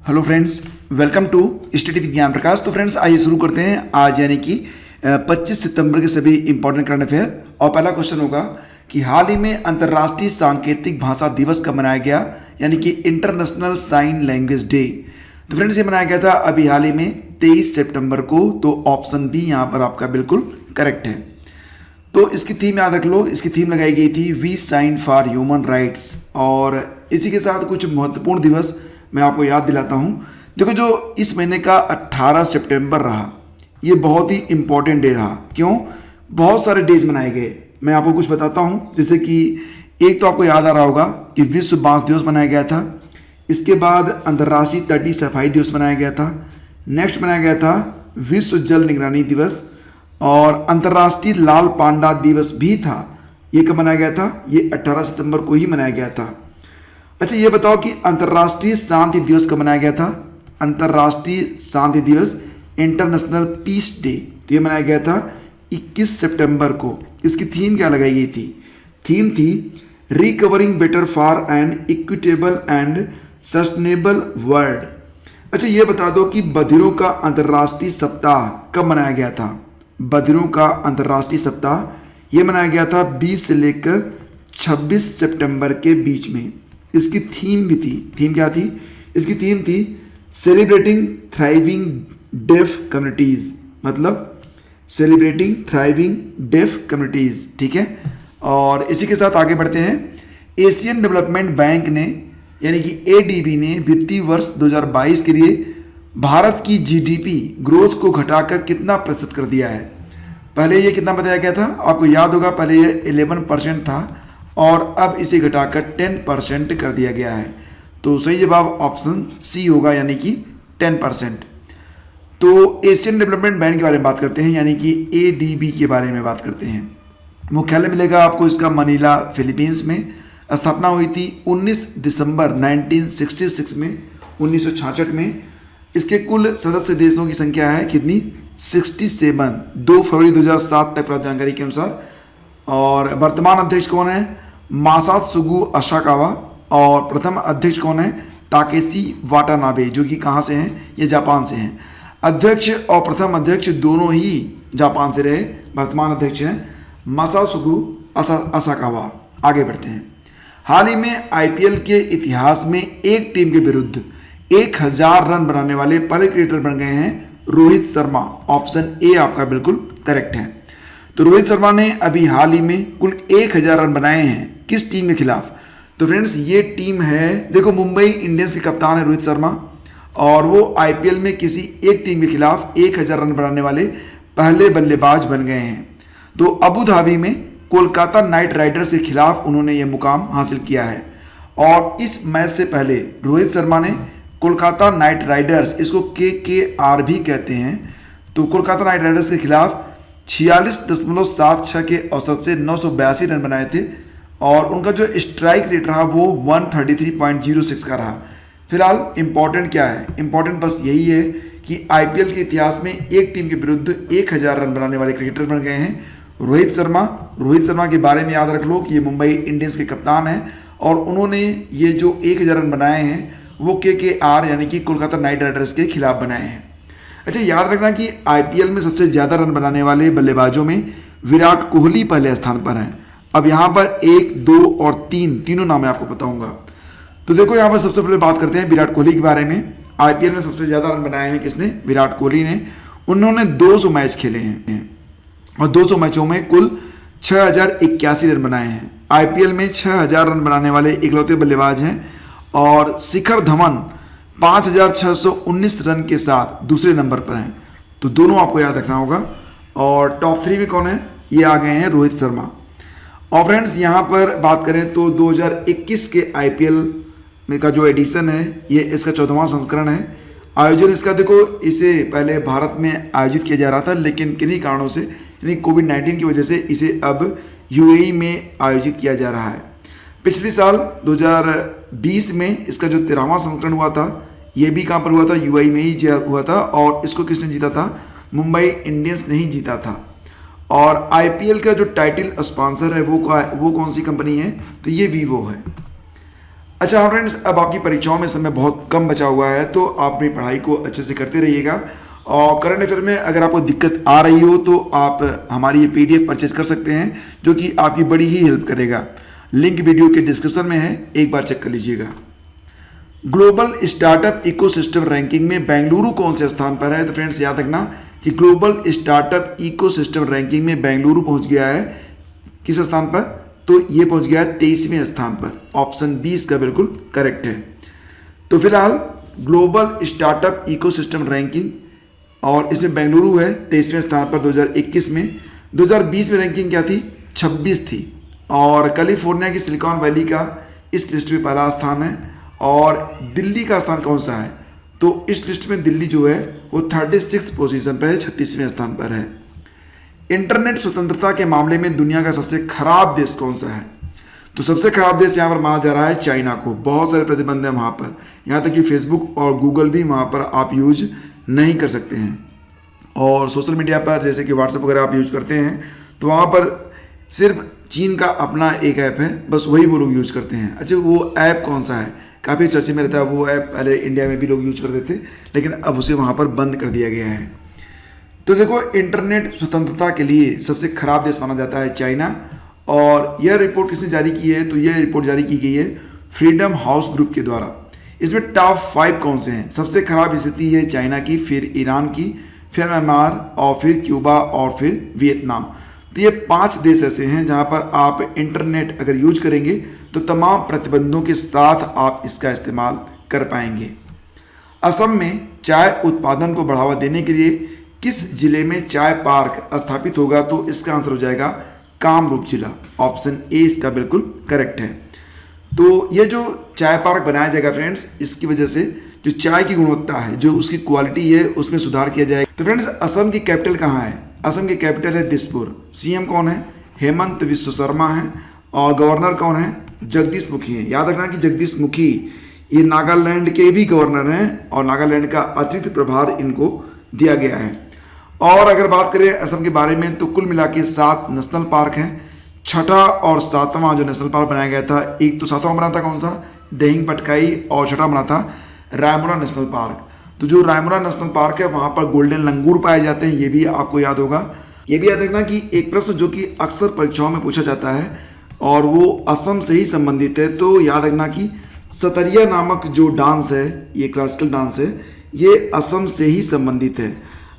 Hello friends, welcome to study Vigyan Prakash. तो friends आइए शुरू करते हैं आज यानी कि 25 सितंबर के सभी इंपॉर्टेंट करंट अफेयर। और पहला क्वेश्चन होगा कि हाल ही में अंतर्राष्ट्रीय सांकेतिक भाषा दिवस कब मनाया गया, यानी कि इंटरनेशनल साइन लैंग्वेज डे। तो फ्रेंड्स ये मनाया गया था अभी हाल ही में 23 सितंबर को। तो ऑप्शन बी यहाँ पर आपका बिल्कुल करेक्ट है। तो इसकी थीम याद रख लो, इसकी थीम लगाई गई थी we sign for human rights. और इसी के साथ कुछ महत्वपूर्ण दिवस मैं आपको याद दिलाता हूँ। देखो, जो इस महीने का 18 सितंबर रहा, ये बहुत ही इंपॉर्टेंट डे रहा। क्यों? बहुत सारे डेज मनाए गए। मैं आपको कुछ बताता हूँ, जैसे कि एक तो आपको याद आ रहा होगा कि विश्व बांस दिवस मनाया गया था। इसके बाद अंतर्राष्ट्रीय तटीय सफाई दिवस मनाया गया था। नेक्स्ट मनाया गया था विश्व जल निगरानी दिवस। और अंतर्राष्ट्रीय लाल पांडा दिवस भी था। ये कब मनाया गया था? ये 18 सितंबर को ही मनाया गया था। अच्छा, ये बताओ कि अंतर्राष्ट्रीय शांति दिवस कब मनाया गया था? अंतर्राष्ट्रीय शांति दिवस, इंटरनेशनल पीस डे, तो ये मनाया गया था 21 सितंबर को। इसकी थीम क्या लगाई गई थी? थीम थी recovering better for an equitable and sustainable world. अच्छा, ये बता दो कि बधिरों का अंतर्राष्ट्रीय सप्ताह कब मनाया गया था? बधिरों का अंतर्राष्ट्रीय सप्ताह ये मनाया गया था 20 से लेकर 26 सितंबर के बीच में। इसकी थीम भी थी, थीम क्या थी? इसकी थीम थी सेलिब्रेटिंग थ्राइविंग डेफ कम्युनिटीज़, मतलब सेलिब्रेटिंग थ्राइविंग डेफ कम्युनिटीज़। ठीक है। और इसी के साथ आगे बढ़ते हैं। एशियन डेवलपमेंट बैंक ने यानी कि एडीबी ने वित्तीय वर्ष 2022 के लिए भारत की जीडीपी ग्रोथ को घटाकर कितना प्रतिशत कर दिया है? पहले ये कितना बताया गया था? आपको याद होगा, पहले ये 11% था और अब इसे घटाकर 10% कर दिया गया है। तो सही जवाब ऑप्शन सी होगा, यानी कि 10%। तो एशियन डेवलपमेंट बैंक के बारे में बात करते हैं, यानी कि एडीबी के बारे में बात करते हैं। मुख्यालय मिलेगा आपको इसका मनीला, फिलीपींस में। स्थापना हुई थी 19 दिसंबर 1966 में, 1966 में। इसके कुल सदस्य देशों की संख्या है कितनी? 67। 2 फरवरी 2007 तक प्राप्त जानकारी के अनुसार। और वर्तमान अध्यक्ष कौन है? Masatsugu Asakawa. और प्रथम अध्यक्ष कौन है? ताकेशी वाटानाबे, जो कि कहाँ से हैं? ये जापान से हैं। अध्यक्ष और प्रथम अध्यक्ष दोनों ही जापान से रहे। वर्तमान अध्यक्ष हैं मासात्सुगु असाकावा। आगे बढ़ते हैं। हाल ही में आईपीएल के इतिहास में एक टीम के विरुद्ध 1000 रन बनाने वाले पहले क्रिकेटर बन गए हैं रोहित शर्मा। ऑप्शन ए आपका बिल्कुल करेक्ट है। तो रोहित शर्मा ने अभी हाल ही में कुल 1000 रन बनाए हैं। किस टीम के खिलाफ? तो फ्रेंड्स ये टीम है, देखो, मुंबई इंडियंस के कप्तान है रोहित शर्मा। और वो आईपीएल में किसी एक टीम के खिलाफ 1000 रन बनाने वाले पहले बल्लेबाज बन गए हैं। तो अबू धाबी में कोलकाता नाइट राइडर्स के खिलाफ उन्होंने ये मुकाम हासिल किया है। और इस मैच से पहले रोहित शर्मा ने कोलकाता नाइट राइडर्स, इसको KKR भी कहते हैं, तो कोलकाता नाइट राइडर्स के खिलाफ 46.76 के औसत से 982 रन बनाए थे। और उनका जो स्ट्राइक रेट रहा वो 133.06 का रहा। फिलहाल इंपॉर्टेंट क्या है? इंपॉर्टेंट बस यही है कि आईपीएल के इतिहास में एक टीम के विरुद्ध 1000 रन बनाने वाले क्रिकेटर बन गए हैं रोहित शर्मा। रोहित शर्मा के बारे में याद रख लो कि ये मुंबई इंडियंस के कप्तान हैं और उन्होंने ये जो 1000 रन बनाए हैं वो KKR यानी कि कोलकाता नाइट राइडर्स के खिलाफ बनाए हैं। अच्छा, याद रखना कि आईपीएल में सबसे ज़्यादा रन बनाने वाले बल्लेबाजों में विराट कोहली पहले स्थान पर हैं। अब यहाँ पर 1, 2 और 3 तीनों नाम मैं आपको बताऊंगा। तो देखो, यहाँ पर सबसे पहले बात करते हैं विराट कोहली के बारे में। आईपीएल में सबसे ज़्यादा रन बनाए हैं किसने? विराट कोहली ने। उन्होंने 200 मैच खेले हैं और 200 मैचों में कुल 6081 रन बनाए हैं। आईपीएल में 6000 रन बनाने वाले इकलौते बल्लेबाज हैं। और शिखर धवन 5619 रन के साथ दूसरे नंबर पर हैं। तो दोनों आपको याद रखना होगा। और टॉप 3 में कौन है? ये आ गए हैं रोहित शर्मा। और फ्रेंड्स यहाँ पर बात करें तो 2021 के आईपीएल में का जो एडिशन है, ये इसका 14वां संस्करण है। आयोजन इसका, देखो, इसे पहले भारत में आयोजित किया जा रहा था, लेकिन किन्हीं कारणों से, यानी कोविड-19 की वजह से इसे अब यूएई में आयोजित किया जा रहा है। पिछले साल 2020 में इसका जो 13वां संस्करण हुआ था, ये भी कहाँ पर हुआ था? यूएई में ही हुआ था। और इसको किसने जीता था? मुंबई इंडियंस ने ही जीता था। और आईपीएल का जो टाइटल स्पॉन्सर है वो कौन सी कंपनी है? तो ये वीवो है। अच्छा हाँ फ्रेंड्स, अब आपकी परीक्षाओं में समय बहुत कम बचा हुआ है, तो आप अपनी पढ़ाई को अच्छे से करते रहिएगा। और करंट अफेयर में अगर आपको दिक्कत आ रही हो तो आप हमारी ये PDF परचेज कर सकते हैं, जो कि आपकी बड़ी ही हेल्प करेगा। लिंक वीडियो के डिस्क्रिप्शन में है, एक बार चेक कर लीजिएगा। ग्लोबल स्टार्टअप इकोसिस्टम रैंकिंग में बेंगलुरु कौन से स्थान पर है? तो फ्रेंड्स याद रखना कि ग्लोबल स्टार्टअप इकोसिस्टम रैंकिंग में बेंगलुरु पहुंच गया है किस स्थान पर? तो ये पहुंच गया है 23वें स्थान पर। ऑप्शन बी इसका बिल्कुल करेक्ट है। तो फिलहाल ग्लोबल स्टार्टअप इकोसिस्टम रैंकिंग और इसमें बेंगलुरु है 23वें स्थान पर 2021 में। 2020 में रैंकिंग क्या थी? 26 थी। और कैलिफोर्निया की सिलिकॉन वैली का इस लिस्ट में पहला स्थान है। और दिल्ली का स्थान कौन सा है? तो इस लिस्ट में दिल्ली जो है वो 36 पोजीशन पर है, 36वें स्थान पर है। इंटरनेट स्वतंत्रता के मामले में दुनिया का सबसे खराब देश कौन सा है? तो सबसे खराब देश यहाँ पर माना जा रहा है चाइना को। बहुत सारे प्रतिबंध हैं वहाँ पर, यहाँ तक कि फेसबुक और गूगल भी वहाँ पर आप यूज नहीं कर सकते हैं। और सोशल मीडिया पर जैसे कि व्हाट्सएप वगैरह आप यूज करते हैं तो वहाँ पर सिर्फ चीन का अपना एक ऐप है, बस वही वो लोग यूज करते हैं। अच्छा, वो ऐप कौन सा है? काफ़ी चर्चे में रहता है। वो ऐप पहले इंडिया में भी लोग यूज करते थे, लेकिन अब उसे वहाँ पर बंद कर दिया गया है। तो देखो, इंटरनेट स्वतंत्रता के लिए सबसे खराब देश माना जाता है चाइना। और यह रिपोर्ट किसने जारी की है? तो यह रिपोर्ट जारी की गई है फ्रीडम हाउस ग्रुप के द्वारा। इसमें टॉप 5 कौन से हैं? सबसे खराब स्थिति है चाइना की, फिर ईरान की, फिर म्यांमार, और फिर क्यूबा, और फिर वियतनाम। तो ये 5 देश ऐसे हैं जहां पर आप इंटरनेट अगर यूज करेंगे तो तमाम प्रतिबंधों के साथ आप इसका इस्तेमाल कर पाएंगे। असम में चाय उत्पादन को बढ़ावा देने के लिए किस जिले में चाय पार्क स्थापित होगा? तो इसका आंसर हो जाएगा कामरूप जिला। ऑप्शन ए इसका बिल्कुल करेक्ट है। तो ये जो चाय पार्क बनाया जाएगा फ्रेंड्स, इसकी वजह से जो चाय की गुणवत्ता है, जो उसकी क्वालिटी है, उसमें सुधार किया जाएगा। तो फ्रेंड्स, असम की कैपिटल कहाँ है? असम की कैपिटल है दिसपुर। सीएम कौन है? हेमंत विश्व शर्मा है। और गवर्नर कौन है? जगदीश मुखी है। याद रखना कि जगदीश मुखी ये नागालैंड के भी गवर्नर हैं और नागालैंड का अतिरिक्त प्रभार इनको दिया गया है। और अगर बात करें असम के बारे में तो कुल मिला के 7 नेशनल पार्क हैं। छठा और 7वां जो नेशनल पार्क बनाया गया था, एक तो 7वां बना था कौन सा? दिहिंग पटकाई, और छठा बना था रायमोना नेशनल पार्क। तो जो रायमोना नेशनल पार्क है वहाँ पर गोल्डन लंगूर पाए जाते हैं, ये भी आपको याद होगा। ये भी याद रखना कि एक प्रश्न जो कि अक्सर परीक्षाओं में पूछा जाता है और वो असम से ही संबंधित है, तो याद रखना कि सतरिया नामक जो डांस है, ये क्लासिकल डांस है, ये असम से ही संबंधित है।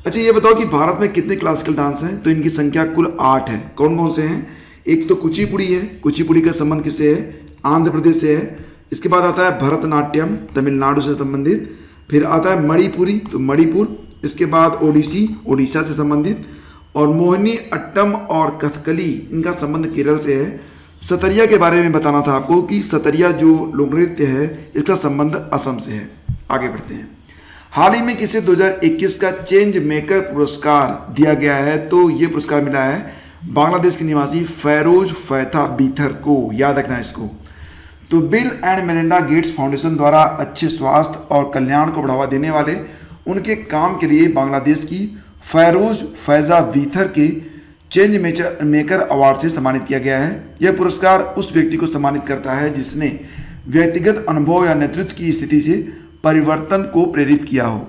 अच्छा, ये बताओ कि भारत में कितने क्लासिकल डांस हैं? तो इनकी संख्या कुल 8 है। कौन कौन से हैं? एक तो कुचिपुड़ी है। कुचिपुड़ी का संबंध किससे है? आंध्र प्रदेश से है। इसके बाद आता है भरतनाट्यम, तमिलनाडु से संबंधित। फिर आता है मणिपुरी, तो मणिपुर। इसके बाद ओडिसी, उड़ीसा से संबंधित। और मोहिनी अट्टम और कथकली, इनका संबंध केरल से है। सतरिया के बारे में बताना था आपको कि सतरिया जो लोक नृत्य है, इसका संबंध असम से है। आगे बढ़ते हैं। हाल ही में किसे 2021 का चेंज मेकर पुरस्कार दिया गया है? तो ये पुरस्कार मिला है बांग्लादेश के निवासी फैरोज फैथा बीथर को। याद रखना है इसको। तो bill and Melinda Gates foundation द्वारा अच्छे स्वास्थ्य और कल्याण को बढ़ावा देने वाले उनके काम के लिए बांग्लादेश की फैरोज फैजा बीथर के चेंज मेकर अवार्ड से सम्मानित किया गया है। यह पुरस्कार उस व्यक्ति को सम्मानित करता है जिसने व्यक्तिगत अनुभव या नेतृत्व की स्थिति से परिवर्तन को प्रेरित किया हो।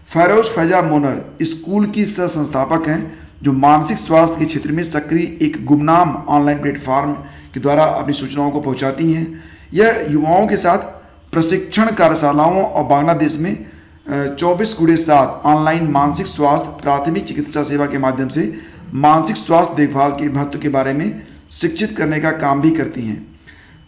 फैरोज फैजा मोनर स्कूल की सह संस्थापक हैं जो मानसिक स्वास्थ्य के क्षेत्र में सक्रिय एक गुमनाम ऑनलाइन प्लेटफॉर्म के द्वारा अपनी सूचनाओं को पहुंचाती हैं। यह युवाओं के साथ प्रशिक्षण कार्यशालाओं और बांग्लादेश में 24/7 ऑनलाइन मानसिक स्वास्थ्य प्राथमिक चिकित्सा सेवा के माध्यम से मानसिक स्वास्थ्य देखभाल के महत्व के बारे में शिक्षित करने का काम भी करती हैं।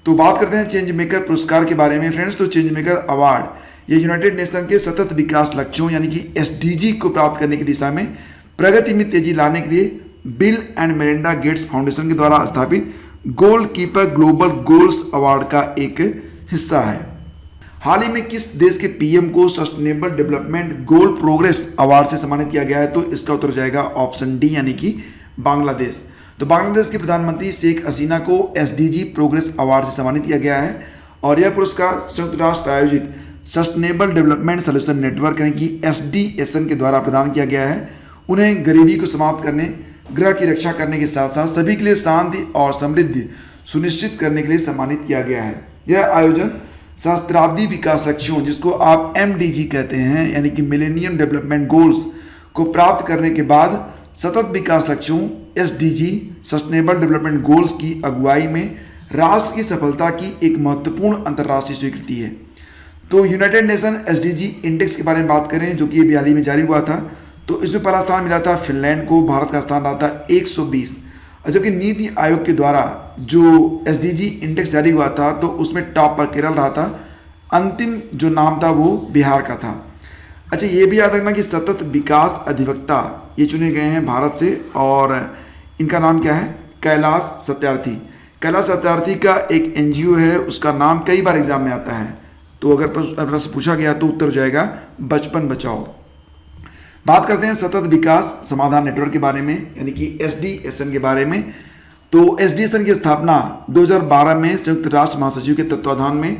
तो बात करते हैं चेंज मेकर पुरस्कार के बारे में फ्रेंड्स। तो चेंज मेकर अवार्ड ये यूनाइटेड नेशन के सतत विकास लक्ष्यों यानी कि SDG को प्राप्त करने की दिशा में प्रगति में तेजी लाने के लिए bill and Melinda Gates foundation के द्वारा स्थापित goal keeper global goals award का एक हिस्सा है। हाल ही में किस देश के PM को sustainable development goal progress award से सम्मानित किया गया है? तो इसका उत्तर हो जाएगा ऑप्शन डी यानी कि बांग्लादेश। तो बांग्लादेश के प्रधानमंत्री शेख हसीना को SDG प्रोग्रेस अवार्ड से सम्मानित किया गया है। और यह पुरस्कार संयुक्त राष्ट्र प्रायोजित सस्टेनेबल डेवलपमेंट सोल्यूशन नेटवर्क यानी कि SDSN के द्वारा प्रदान किया गया है। उन्हें गरीबी को समाप्त करने, ग्रह की रक्षा करने के साथ साथ सभी के लिए शांति और समृद्धि सुनिश्चित करने के लिए सम्मानित किया गया है। यह आयोजन सहस्त्राब्दी विकास लक्ष्यों, जिसको आप MDG कहते हैं, यानी कि मिलेनियम डेवलपमेंट गोल्स को प्राप्त करने के बाद सतत विकास लक्ष्यों SDG सस्टेनेबल डेवलपमेंट गोल्स की अगुवाई में राष्ट्र की सफलता की एक महत्वपूर्ण अंतर्राष्ट्रीय स्वीकृति है। तो यूनाइटेड नेशन SDG इंडेक्स के बारे में बात करें, जो कि हाल ही में जारी हुआ था, तो इसमें पहला स्थान मिला था फिनलैंड को, भारत का स्थान रहा था 120। जबकि नीति आयोग के द्वारा जो SDG इंडेक्स जारी हुआ था तो उसमें टॉप पर केरल रहा था, अंतिम जो नाम था वो बिहार का था। अच्छा, ये भी याद रखना कि सतत विकास अधिवक्ता ये चुने गए हैं भारत से, और इनका नाम क्या है? कैलाश सत्यार्थी। कैलाश सत्यार्थी का एक NGO है, उसका नाम कई बार एग्जाम में आता है, तो अगर प्रश्न पूछा गया तो उत्तर हो जाएगा बचपन बचाओ। बात करते हैं सतत विकास समाधान नेटवर्क के बारे में, यानी कि SDSN के बारे में। तो SDSN की स्थापना 2012 में संयुक्त राष्ट्र महासचिव के तत्वाधान में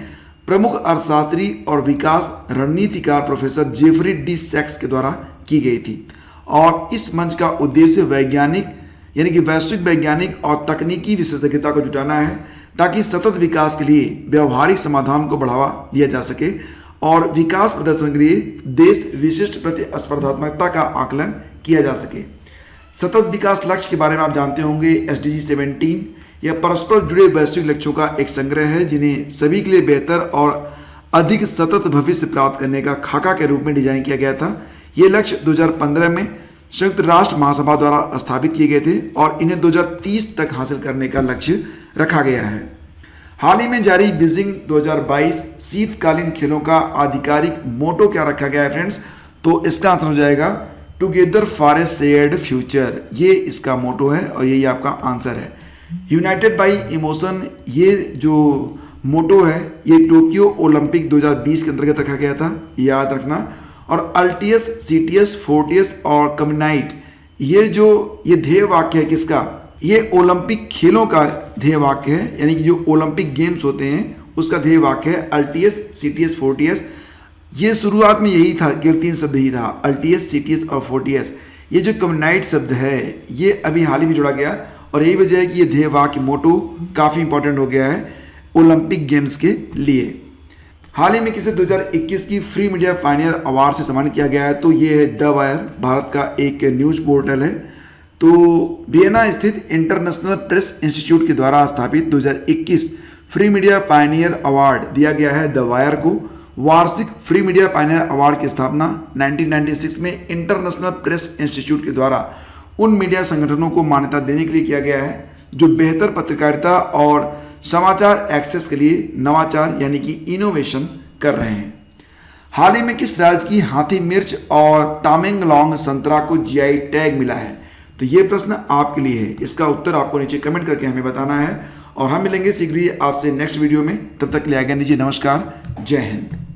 प्रमुख अर्थशास्त्री और विकास रणनीतिकार प्रोफेसर जेफरी डी सैक्स के द्वारा की गई थी, और इस मंच का उद्देश्य वैज्ञानिक यानी कि वैश्विक वैज्ञानिक और तकनीकी विशेषज्ञता को जुटाना है, ताकि सतत विकास के लिए व्यवहारिक समाधान को बढ़ावा दिया जा सके और विकास प्रदर्शन के लिए देश विशिष्ट प्रतिस्पर्धात्मकता का आकलन किया जा सके। सतत विकास लक्ष्य के बारे में आप जानते होंगे, SDG 17 यह परस्पर जुड़े वैश्विक लक्ष्यों का एक संग्रह है, जिन्हें सभी के लिए बेहतर और अधिक सतत भविष्य प्राप्त करने का खाका के रूप में डिजाइन किया गया था। ये लक्ष्य 2015 में संयुक्त राष्ट्र महासभा द्वारा स्थापित किए गए थे और इन्हें 2030 तक हासिल करने का लक्ष्य रखा गया है। हाल ही में जारी बीजिंग 2022 शीतकालीन खेलों का आधिकारिक मोटो क्या रखा गया है फ्रेंड्स? तो इसका आंसर हो जाएगा together for a shared future. ये इसका मोटो है और यही आपका आंसर है। यूनाइटेड बाई इमोशन, ये जो मोटो है ये टोक्यो ओलंपिक 2020 के अंतर्गत रखा गया था, याद रखना। और अल्टियस, CTS, फोर्टियस और कम्युनाइट, ये ध्येय वाक्य है किसका? ये ओलंपिक खेलों का ध्येय वाक्य है, यानी कि जो ओलंपिक गेम्स होते हैं उसका ध्येय वाक्य है अल्टियस, CTS, फोर्टियस। ये शुरुआत में यही था, केवल 3 शब्द ही था, अल्टियस, CTS और फोर्टियस। ये जो कम्युनाइट शब्द है ये अभी हाल ही में जोड़ा गया, और यही वजह है कि ये ध्येय वाक्य मोटो काफ़ी इंपॉर्टेंट हो गया है ओलंपिक गेम्स के लिए। हाल ही में किसे 2021 की फ्री मीडिया पायनियर अवार्ड से सम्मानित किया गया है? तो ये है द वायर, भारत का एक न्यूज पोर्टल है। तो वियना स्थित इंटरनेशनल प्रेस इंस्टीट्यूट के द्वारा स्थापित 2021 फ्री मीडिया पायनियर अवार्ड दिया गया है द वायर को। वार्षिक फ्री मीडिया पायनियर अवार्ड की स्थापना 1996 में इंटरनेशनल प्रेस इंस्टीट्यूट के द्वारा उन मीडिया संगठनों को मान्यता देने के लिए किया गया है जो बेहतर पत्रकारिता और समाचार एक्सेस के लिए नवाचार यानी कि इनोवेशन कर रहे हैं। हाल ही में किस राज्य की हाथी मिर्च और तामेंगलोंग संतरा को GI टैग मिला है? तो ये प्रश्न आपके लिए है, इसका उत्तर आपको नीचे कमेंट करके हमें बताना है, और हम मिलेंगे शीघ्र ही आपसे नेक्स्ट वीडियो में। तब तक के लिए आज्ञा दीजिए, नमस्कार, जय हिंद।